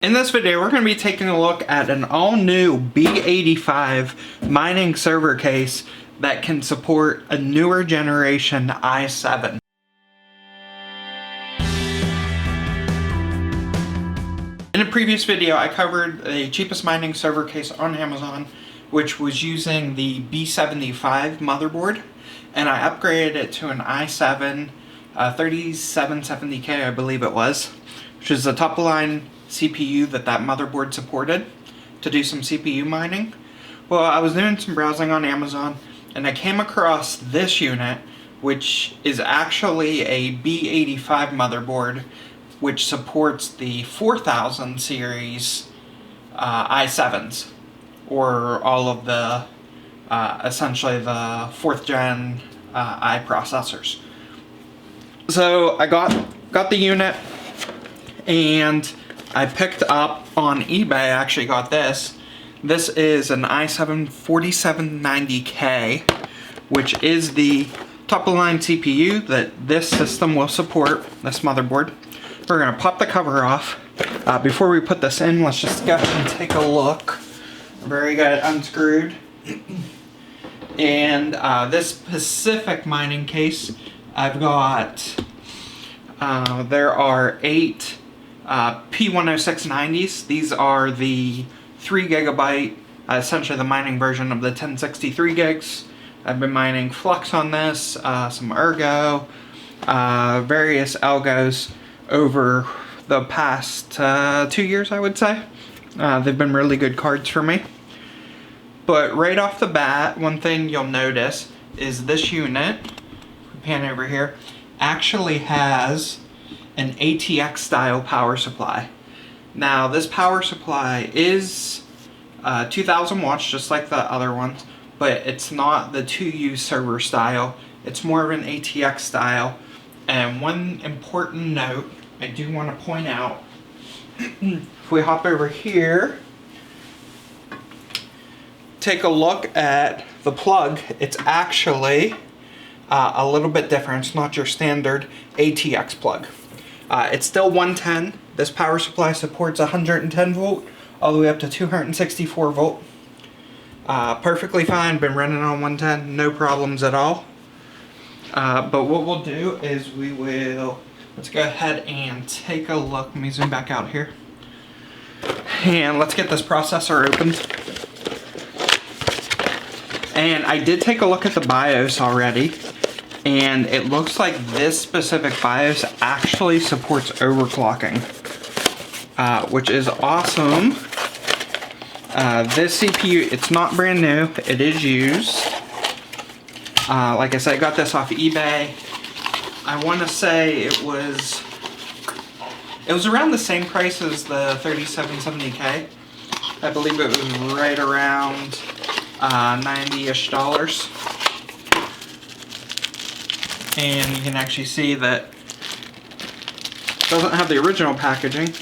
In this video, we're going to be taking a look at an all-new B85 mining server case that can support a newer generation i7. In a previous video, I covered the cheapest mining server case on Amazon, which was using the B85 motherboard, and I upgraded it to an i7 3770K, I believe it was, which is the top-of-the-line CPU that motherboard supported to do some CPU mining. Well, I was doing some browsing on Amazon and I came across this unit, which is actually a B85 motherboard which supports the 4000 series i7s, or all of the essentially the 4th gen i processors. So I got the unit, and I picked up on eBay, I actually got this. This is an i7 4790K, which is the top-of-the-line CPU that this system will support, this motherboard. We're going to pop the cover off. Before we put this in, let's just go and take a look. I've already got it unscrewed. And this specific mining case, I've got, there are 8 P10690s. These are the 3 gigabyte, essentially the mining version of the 1063 gigs. I've been mining Flux on this, some Ergo, various Algos over the past 2 years, I would say. They've been really good cards for me. But right off the bat, one thing you'll notice is this unit, pan over here, actually has an ATX style power supply. Now this power supply is 2000 watts just like the other ones, but it's not the 2U server style. It's more of an ATX style. And one important note I do want to point out, if we hop over here, take a look at the plug. It's actually a little bit different. It's not your standard ATX plug. It's still 110. This power supply supports 110 volt all the way up to 264 volt. Perfectly fine, been running on 110, no problems at all. But what we'll do is let's go ahead and take a look. Let me zoom back out here. And let's get this processor opened. And I did take a look at the BIOS already, and it looks like this specific BIOS actually supports overclocking, which is awesome. This CPU, it's not brand new, it is used. Like I said, I got this off eBay. I want to say it was around the same price as the 3770K. I believe it was right around $90-ish. And you can actually see that it doesn't have the original packaging,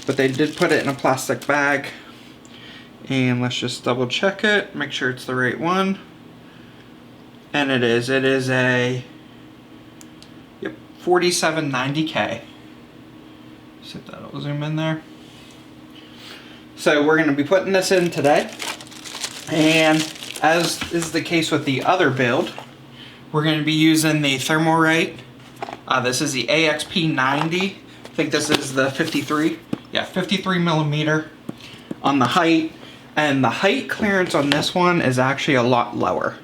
but they did put it in a plastic bag. And let's just double check it, make sure it's the right one. And it is a 4790K. See if that'll zoom in there. So we're going to be putting this in today. And as is the case with the other build, we're going to be using the Thermalright. This is the AXP90. I think this is the 53. Yeah, 53 millimeter on the height. And the height clearance on this one is actually a lot lower.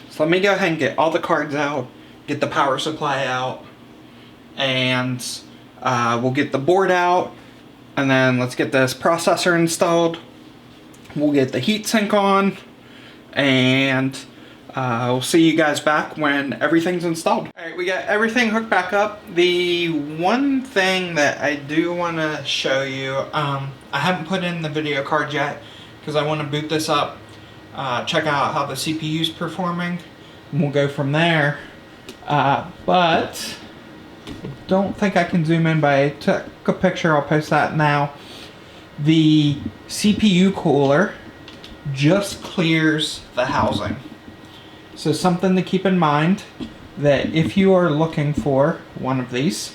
So let me go ahead and get all the cards out, get the power supply out, and we'll get the board out, and then let's get this processor installed. We'll get the heatsink on, and we'll see you guys back when everything's installed. Alright, we got everything hooked back up. The one thing that I do want to show you, I haven't put in the video card yet because I want to boot this up, check out how the CPU's performing, and we'll go from there. But I don't think I can zoom in, but I took a picture, I'll post that now. The CPU cooler just clears the housing. So something to keep in mind, that if you are looking for one of these,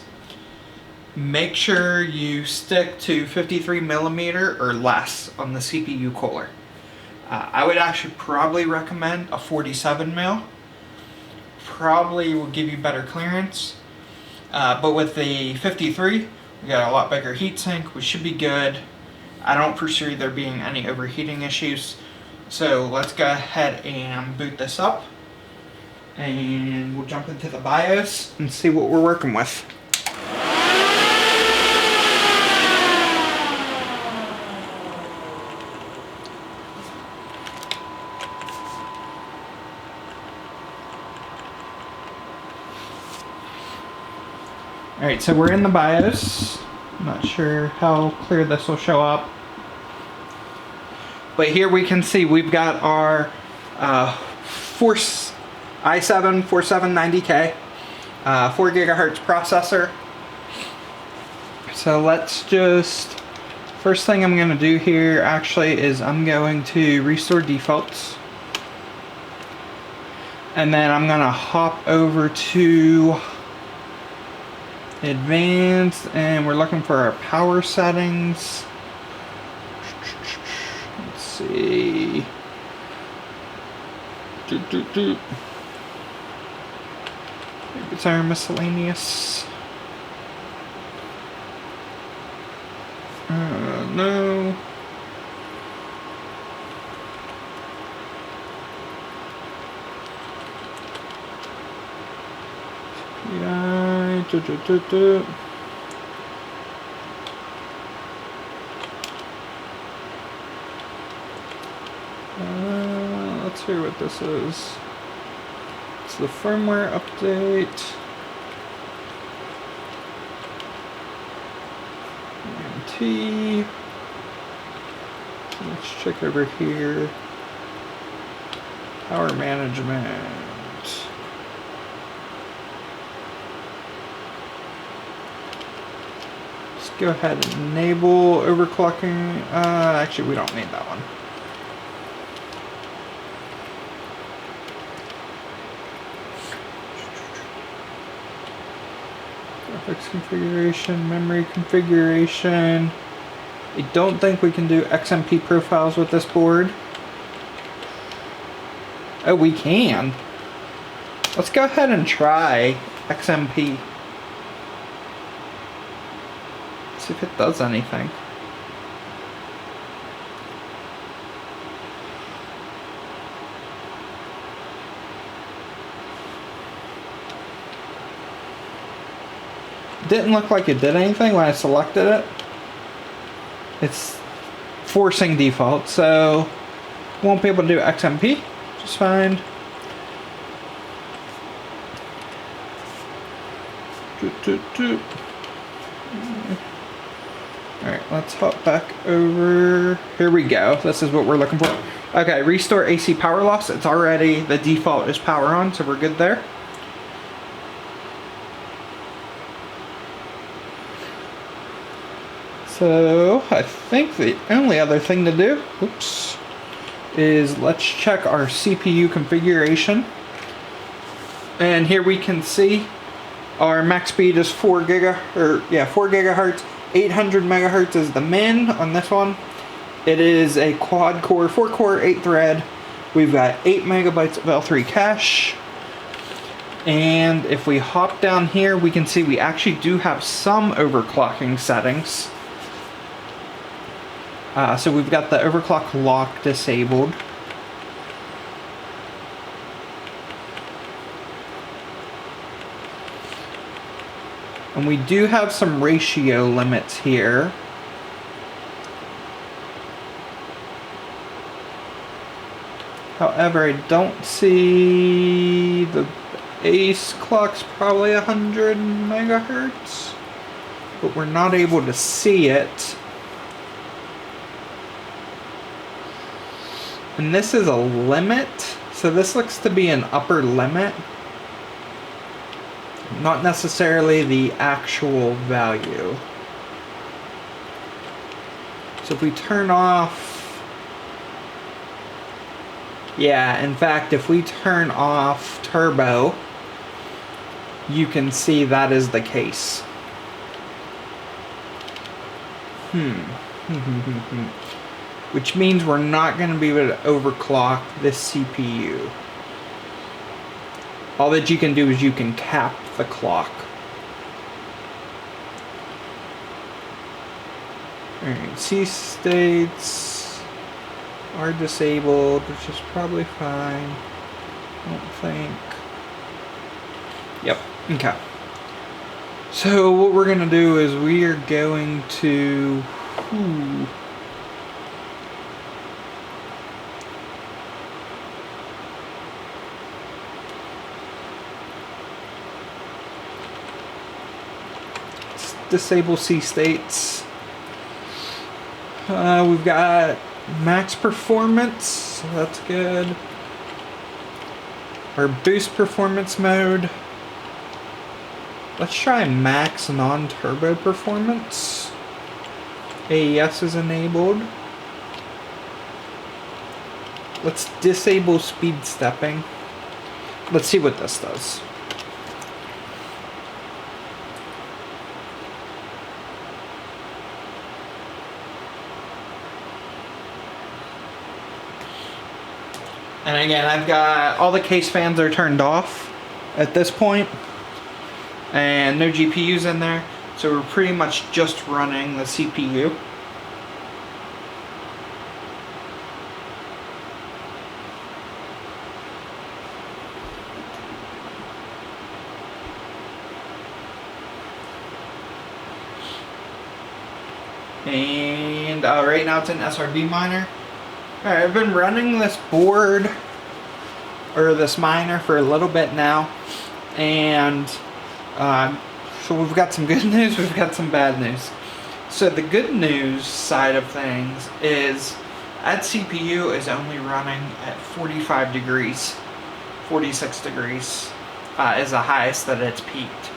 make sure you stick to 53 millimeter or less on the CPU cooler. I would actually probably recommend a 47 mil. Probably will give you better clearance. But with the 53, we got a lot bigger heatsink, which should be good. I don't foresee there being any overheating issues. So let's go ahead and boot this up. And we'll jump into the BIOS and see what we're working with. Alright, so we're in the BIOS. I'm not sure how clear this will show up. But here we can see we've got our i7 4790K 4 gigahertz processor. So let's just, first thing I'm going to do here actually is I'm going to restore defaults. And then I'm going to hop over to advanced, and we're looking for our power settings. Let's see. Maybe it's our miscellaneous. No. Yeah. Let's hear what this is. It's the firmware update. T. Let's check over here. Power management. Let's go ahead and enable overclocking. Actually, we don't need that one. Graphics configuration, memory configuration. I don't think we can do XMP profiles with this board. Oh, we can. Let's go ahead and try XMP. See if it does anything. Didn't look like it did anything when I selected it. It's forcing default, so won't be able to do XMP, which is fine. Alright, let's hop back over. Here we go. This is what we're looking for. Okay, restore AC power loss. It's already, the default is power on, so we're good there. So I think the only other thing to do, oops, is let's check our CPU configuration. And here we can see our max speed is 4 gigahertz. 800 megahertz is the min on this one. It is a quad core, 4 core, 8 thread. We've got 8 megabytes of L3 cache. And if we hop down here, we can see we actually do have some overclocking settings. So we've got the overclock lock disabled. And we do have some ratio limits here. However, I don't see the base clock's probably 100 megahertz, but we're not able to see it. And this is a limit, so this looks to be an upper limit, not necessarily the actual value. So if we turn off, yeah, in fact, if we turn off turbo, you can see that is the case. Which means we're not going to be able to overclock this CPU. All that you can do is you can cap the clock. Alright, C states are disabled, which is probably fine. I don't think. Yep, okay. So what we're going to do is we are going to... Let's disable C states. We've got max performance, so that's good. Our boost performance mode. Let's try max non-turbo performance. AES is enabled. Let's disable speed stepping. Let's see what this does. And again, I've got all the case fans are turned off at this point, and no GPUs in there, so we're pretty much just running the CPU. And right now it's an SRB miner. Alright, I've been running this board, or this miner, for a little bit now, and so we've got some good news, we've got some bad news. So the good news side of things is that CPU is only running at 45 degrees, 46 degrees is the highest that it's peaked.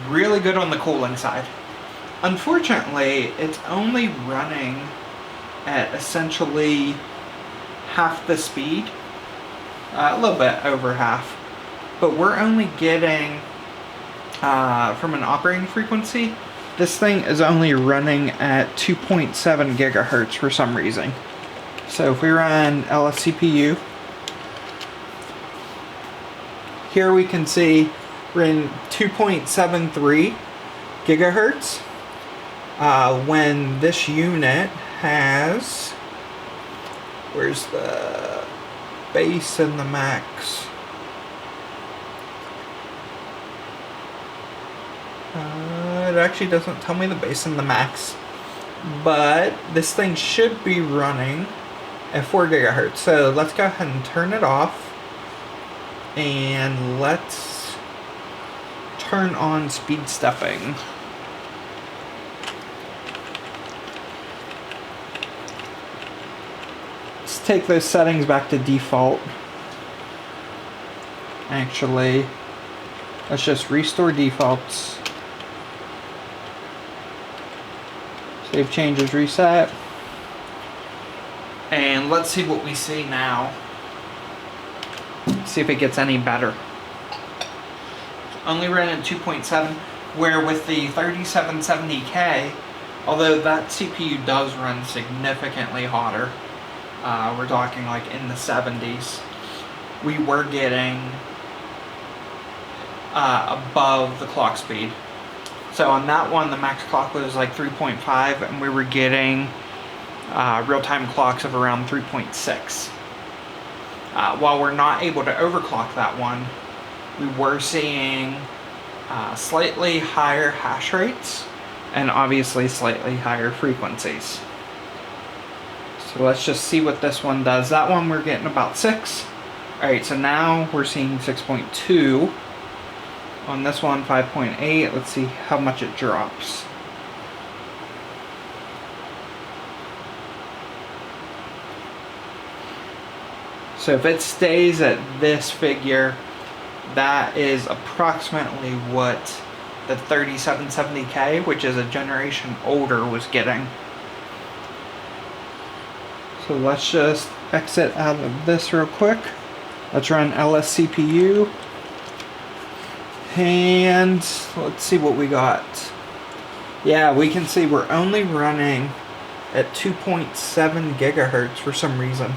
Really good on the cooling side. Unfortunately, it's only running at essentially half the speed, a little bit over half, but we're only getting from an operating frequency, this thing is only running at 2.7 gigahertz for some reason. So if we run LSCPU, here we can see we're in 2.73 gigahertz when this unit has, where's the base and the max? It actually doesn't tell me the base and the max, but this thing should be running at 4 gigahertz. So let's go ahead and turn it off, and let's turn on speed stepping. Take those settings back to default. Actually, let's just restore defaults. Save changes, reset. And let's see what we see now. See if it gets any better. Only ran at 2.7, where with the 3770K, although that CPU does run significantly hotter, we're talking like in the 70s, we were getting above the clock speed. So on that one, the max clock was like 3.5, and we were getting real-time clocks of around 3.6. While we're not able to overclock that one, we were seeing slightly higher hash rates and obviously slightly higher frequencies. So let's just see what this one does. That one we're getting about 6. Alright, so now we're seeing 6.2. On this one, 5.8. Let's see how much it drops. So if it stays at this figure, that is approximately what the 3770K, which is a generation older, was getting. So let's just exit out of this real quick. Let's run LSCPU. And let's see what we got. Yeah, we can see we're only running at 2.7 gigahertz for some reason.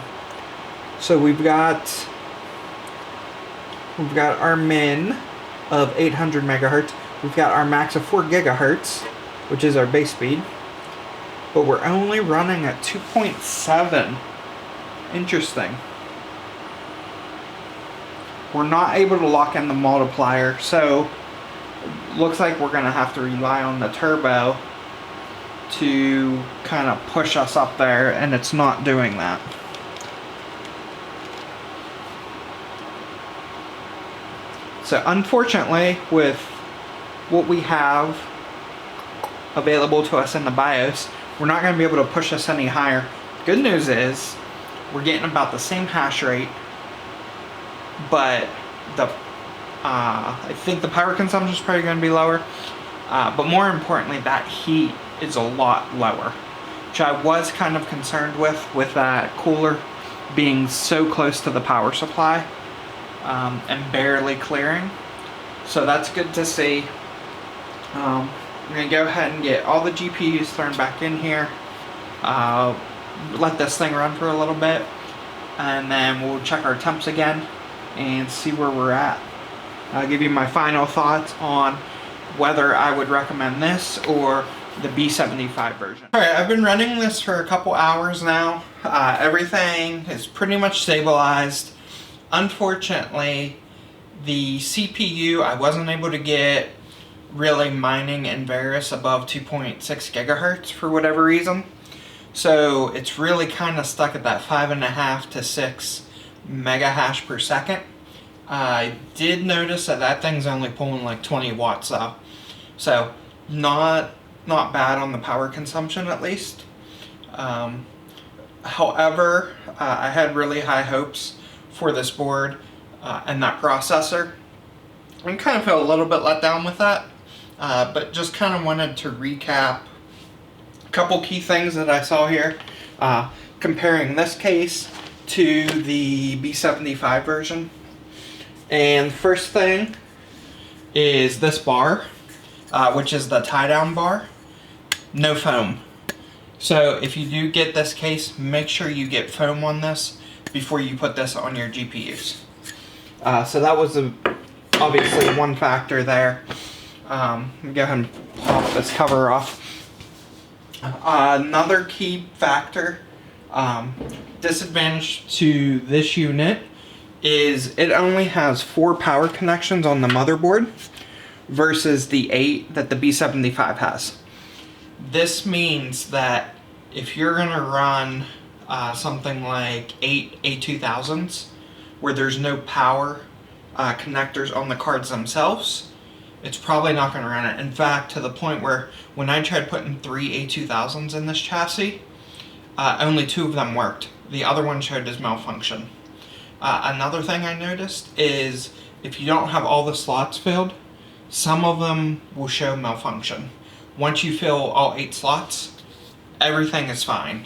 So we've got our min of 800 megahertz. We've got our max of 4 gigahertz, which is our base speed. But we're only running at 2.7. Interesting. We're not able to lock in the multiplier, so looks like we're going to have to rely on the turbo to kind of push us up there, and it's not doing that. So unfortunately, with what we have available to us in the BIOS, we're not going to be able to push us any higher. Good news is we're getting about the same hash rate, but I think the power consumption is probably going to be lower. But more importantly, that heat is a lot lower, which I was kind of concerned with that cooler being so close to the power supply and barely clearing. So that's good to see. I'm going to go ahead and get all the GPUs thrown back in here. Let this thing run for a little bit, and then we'll check our temps again and see where we're at. I'll give you my final thoughts on whether I would recommend this or the B85 version. Alright, I've been running this for a couple hours now. Everything is pretty much stabilized. Unfortunately, the CPU, I wasn't able to get really mining in Varus above 2.6 gigahertz for whatever reason. So it's really kind of stuck at that 5.5 to 6 mega hash per second. I did notice that thing's only pulling like 20 watts though. So not bad on the power consumption at least. However, I had really high hopes for this board and that processor. I kind of feel a little bit let down with that, but just kind of wanted to recap a couple key things that I saw here, comparing this case to the B75 version. And first thing is this bar, which is the tie-down bar. No foam. So if you do get this case, make sure you get foam on this before you put this on your GPUs. So that was obviously one factor there. Let me go ahead and pop this cover off. Another key factor, disadvantage to this unit, is it only has 4 power connections on the motherboard versus the 8 that the B75 has. This means that if you're going to run something like 8 A2000s where there's no power connectors on the cards themselves, it's probably not going to run it. In fact, to the point where when I tried putting 3 A2000s in this chassis, only 2 of them worked. The other one showed as malfunction. Another thing I noticed is if you don't have all the slots filled, some of them will show malfunction. Once you fill all 8 slots, everything is fine.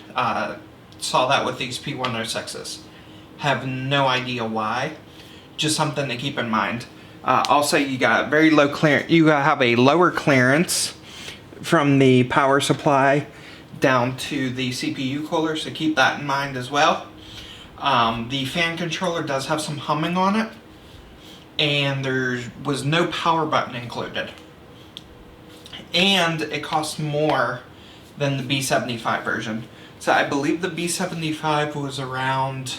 Saw that with these P106s. Have no idea why. Just something to keep in mind. Also, you got very low clearance. You have a lower clearance from the power supply down to the CPU cooler, so keep that in mind as well. The fan controller does have some humming on it, and there was no power button included. And it costs more than the B75 version. So I believe the B75 was around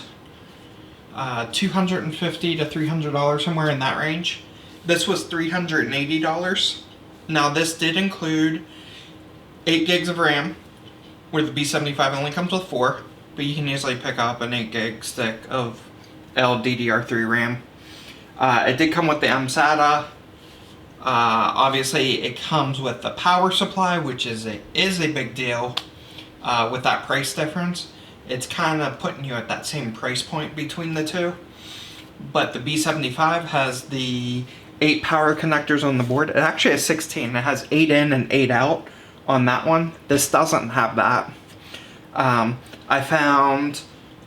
$250 to $300, somewhere in that range. This was $380. Now this did include 8 gigs of RAM, where the B75 only comes with 4, but you can easily pick up an 8 gig stick of LDDR3 RAM. It did come with the mSATA. Obviously it comes with the power supply, which is a big deal. With that price difference, it's kind of putting you at that same price point between the two. But the B75 has the 8 power connectors on the board. It actually has 16. It has 8 in and 8 out on that one. This doesn't have that. I found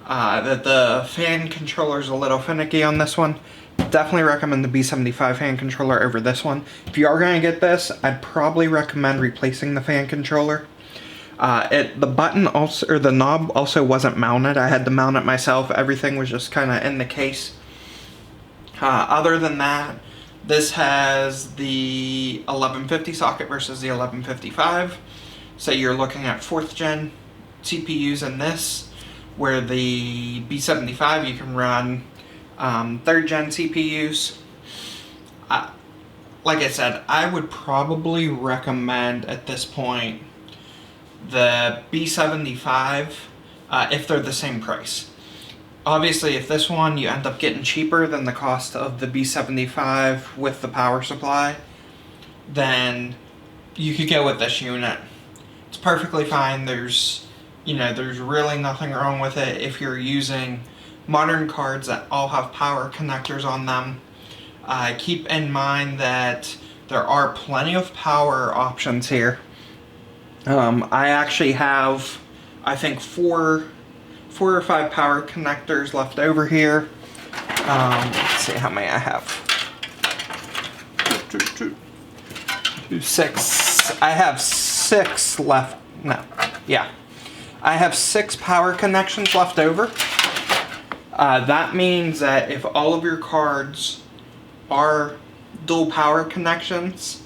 that the fan controller is a little finicky on this one. definitely recommend the B85 fan controller over this one. If you are going to get this, I'd probably recommend replacing the fan controller. The button also, or the knob also wasn't mounted. I had to mount it myself. Everything was just kind of in the case. Other than that, this has the 1150 socket versus the 1155. So you're looking at 4th gen CPUs in this, where the B75 you can run 3rd gen CPUs. Like I said, I would probably recommend at this point the B75 if they're the same price. Obviously, if this one you end up getting cheaper than the cost of the B75 with the power supply, then you could go with this unit. It's perfectly fine. There's really nothing wrong with it if you're using modern cards that all have power connectors on them. Keep in mind that there are plenty of power options here. I actually have, I think, four or five power connectors left over here. Let's see how many I have. 6. I have 6 left. No, yeah. I have 6 power connections left over. That means that if all of your cards are dual power connections,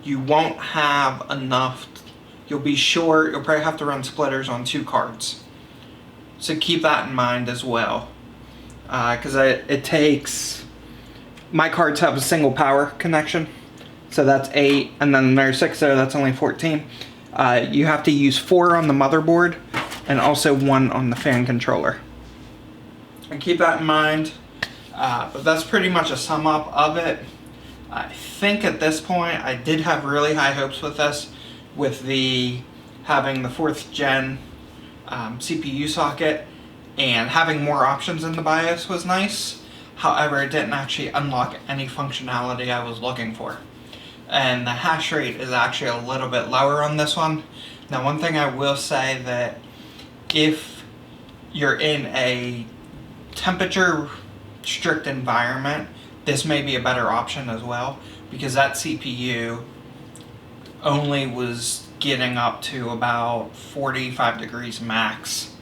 you won't have enough. You'll be short. You'll probably have to run splitters on 2 cards. So keep that in mind as well. Because it takes... My cards have a single power connection. So that's 8. And then there's 6 there. That's only 14. You have to use 4 on the motherboard. And also 1 on the fan controller. And keep that in mind. But that's pretty much a sum up of it. I think at this point I did have really high hopes with this. With having the 4th gen CPU socket and having more options in the BIOS was nice. However, it didn't actually unlock any functionality I was looking for. And the hash rate is actually a little bit lower on this one. Now, one thing I will say that if you're in a temperature strict environment, this may be a better option as well, because that CPU only was getting up to about 45 degrees max.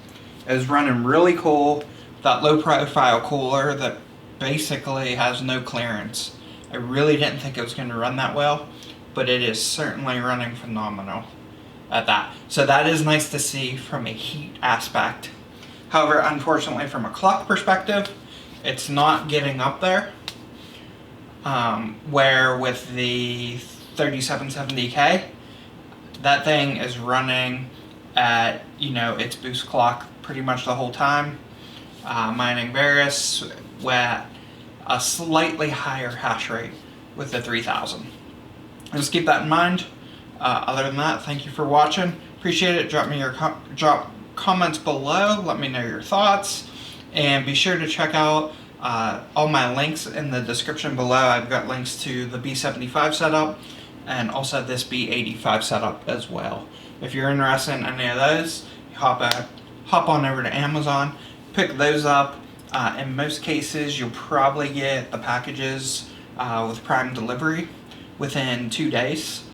It was running really cool, that low profile cooler that basically has no clearance. I really didn't think it was going to run that well, but it is certainly running phenomenal at that. So that is nice to see from a heat aspect. However, unfortunately from a clock perspective, it's not getting up there. Where with the 3770K, that thing is running at, its boost clock pretty much the whole time. Mining Varus with a slightly higher hash rate with the 3000. Just keep that in mind. Other than that, thank you for watching. Appreciate it. Drop comments below. Let me know your thoughts. And be sure to check out all my links in the description below. I've got links to the B75 setup and also this B85 setup as well. If you're interested in any of those, hop on over to Amazon, pick those up. In most cases, you'll probably get the packages with Prime delivery within 2 days.